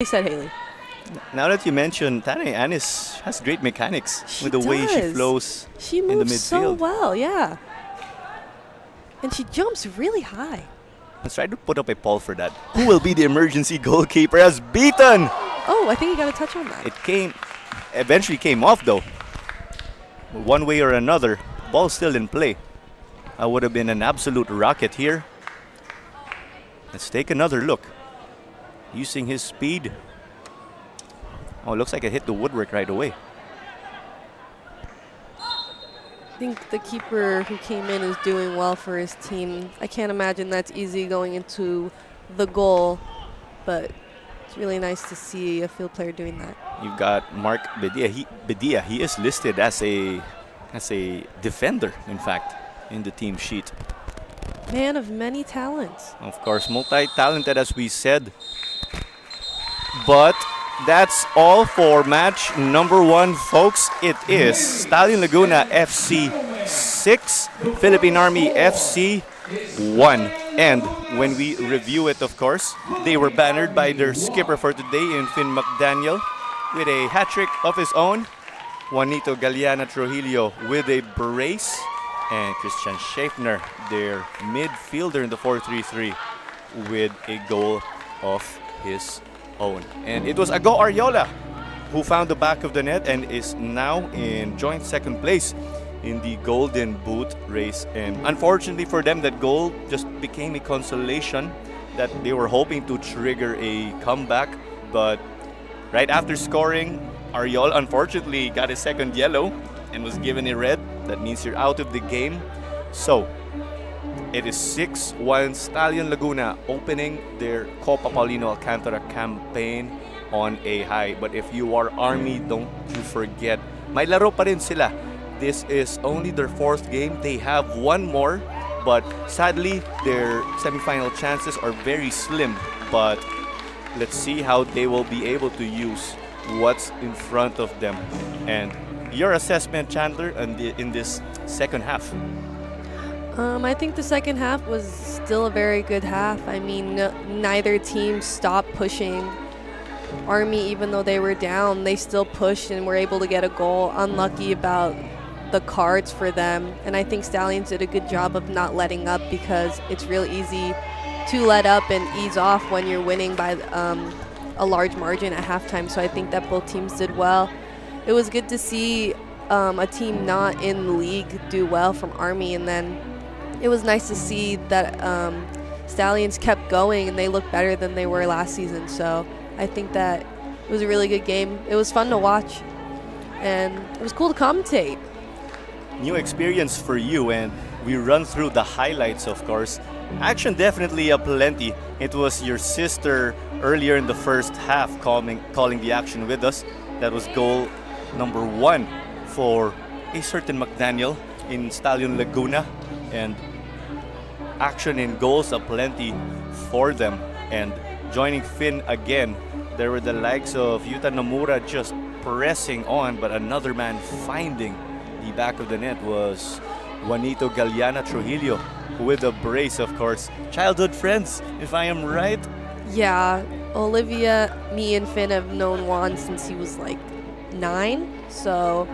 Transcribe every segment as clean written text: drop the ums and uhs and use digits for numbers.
He said Haley. Now that you mentioned, Tana Anis has great mechanics with the way she flows She in the moves so midfield. well, yeah. And she jumps really high. Let's try to put up a poll for that. Who will be the emergency goalkeeper as beaten? Oh, I think he got a touch on that. It eventually came off though. One way or another, ball still in play. That would have been an absolute rocket here. Let's take another look. Using his speed. Oh, it looks like it hit the woodwork right away. I think the keeper who came in is doing well for his team. I can't imagine that's easy going into the goal, but it's really nice to see a field player doing that. You've got Mark Bedia. He is listed as a defender, in fact, in the team sheet. Man of many talents. Of course, multi-talented as we said. But that's all for match number 1, folks. It is Stallion Laguna FC 6, Philippine Army FC 1. And when we review it, of course, they were bannered by their skipper for today in Finn McDaniel with a hat-trick of his own. Juanito Galeana Trujillo with a brace. And Christian Schaeffner, their midfielder in the 4-3-3, with a goal of his own. And it was Ago Ariola who found the back of the net and is now in joint second place in the Golden Boot race. And unfortunately for them, that goal just became a consolation that they were hoping to trigger a comeback. But right after scoring, Ariola unfortunately got a second yellow and was given a red. That means you're out of the game. So it is 6-1 Stallion Laguna opening their Copa Paulino Alcantara campaign on a high. But if you are Army, don't you forget, may laro pa rin sila. This is only their 4th game. They have one more, but sadly their semifinal chances are very slim. But let's see how they will be able to use what's in front of them. And your assessment, Chandler, in this second half? I think the second half was still a very good half. I mean, neither team stopped pushing. Army, even though they were down, they still pushed and were able to get a goal. Unlucky about the cards for them. And I think Stallions did a good job of not letting up, because it's real easy to let up and ease off when you're winning by a large margin at halftime. So I think that both teams did well. It was good to see a team not in the league do well from Army, and then it was nice to see that Stallions kept going and they looked better than they were last season. So I think that it was a really good game. It was fun to watch, and it was cool to commentate. New experience for you, and we run through the highlights, of course. Action definitely aplenty. It was your sister earlier in the first half calling the action with us. That was goal number 1 for a certain McDaniel in Stallion Laguna, and action in goals aplenty for them. And joining Finn again, there were the likes of Yuta Nomura just pressing on, but another man finding the back of the net was Juanito Galeana Trujillo with a brace, of course. Childhood friends, if I am right. Yeah, Olivia, me, and Finn have known Juan since he was like 9, so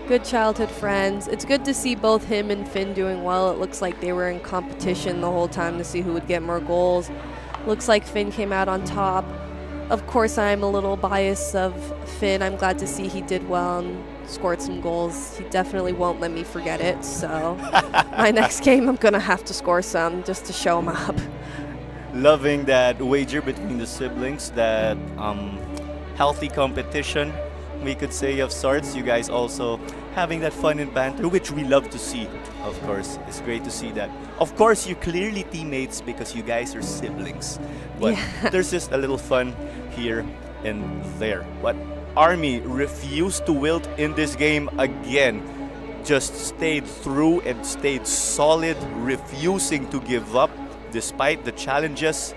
good childhood friends. It's good to see both him and Finn doing well. It looks like they were in competition the whole time to see who would get more goals. Looks like Finn came out on top. Of course, I'm a little biased of Finn. I'm glad to see he did well and scored some goals. He definitely won't let me forget it, so my next game I'm gonna have to score some just to show him up. Loving that wager between the siblings, that healthy competition, we could say, of sorts. You guys also having that fun and banter, which we love to see, of course. It's great to see that. Of course, you're clearly teammates because you guys are siblings. But yeah, there's just a little fun here and there. But Army refused to wilt in this game again. Just stayed through and stayed solid, refusing to give up despite the challenges.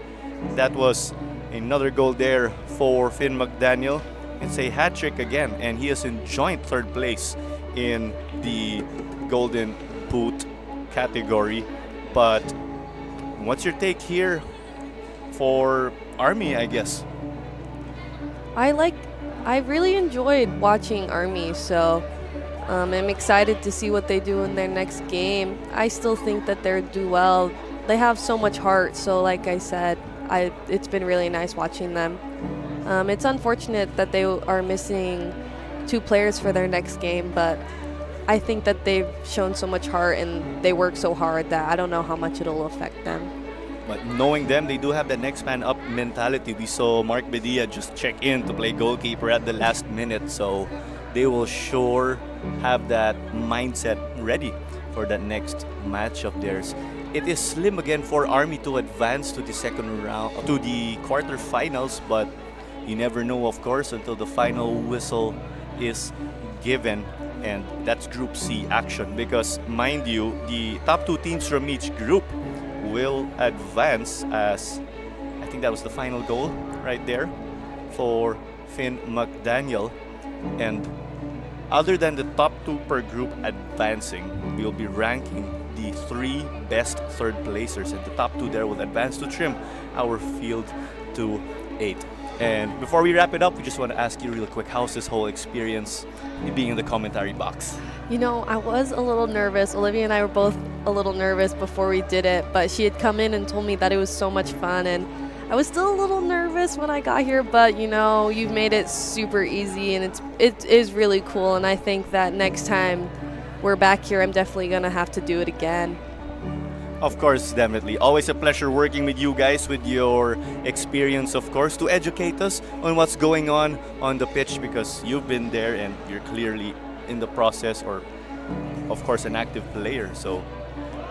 That was another goal there for Finn McDaniel. It's a hat-trick again, and he is in joint 3rd place in the Golden Boot category. But what's your take here for Army, I guess? I like, I really enjoyed watching Army, so I'm excited to see what they do in their next game. I still think that they'll do well. They have so much heart, so like I said, it's been really nice watching them. It's unfortunate that they are missing 2 players for their next game, but I think that they've shown so much heart and they work so hard that I don't know how much it'll affect them. But knowing them, they do have the next man up mentality. We saw Mark Bedia just check in to play goalkeeper at the last minute, so they will sure have that mindset ready for that next match of theirs. It is slim again for Army to advance to the second round, to the quarterfinals, but you never know, of course, until the final whistle is given. And that's Group C action because, mind you, the top 2 teams from each group will advance, as I think that was the final goal right there for Finn McDaniel. And other than the top 2 per group advancing, we'll be ranking the 3 best third placers, and the top 2 there will advance to trim our field to 8. And before we wrap it up, we just want to ask you real quick, how's this whole experience being in the commentary box? You know, I was a little nervous. Olivia and I were both a little nervous before we did it, but she had come in and told me that it was so much fun, and I was still a little nervous when I got here, but you know, you've made it super easy, and it is really cool, and I think that next time we're back here, I'm definitely gonna have to do it again. Of course, definitely. Always a pleasure working with you guys, with your experience, of course, to educate us on what's going on the pitch, because you've been there and you're clearly in the process, or of course an active player. So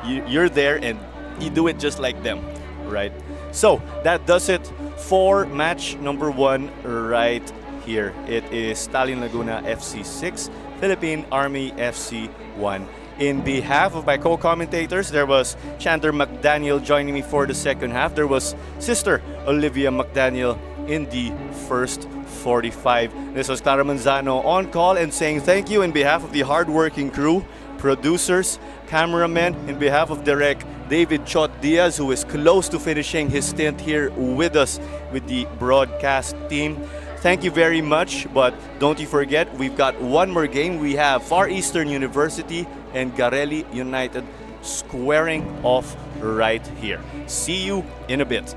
you're there and you do it just like them, right? So that does it for match number 1 right here. It is Stallion Laguna FC 6, Philippine Army FC 1. In behalf of my co-commentators, there was Chandler McDaniel joining me for the second half. There was Sister Olivia McDaniel in the first 45. This was Clara Manzano on call and saying thank you in behalf of the hardworking crew, producers, cameramen, in behalf of Direk David Chot Diaz, who is close to finishing his stint here with us with the broadcast team. Thank you very much, but don't you forget, we've got one more game. We have Far Eastern University and Gareli United squaring off right here. See you in a bit.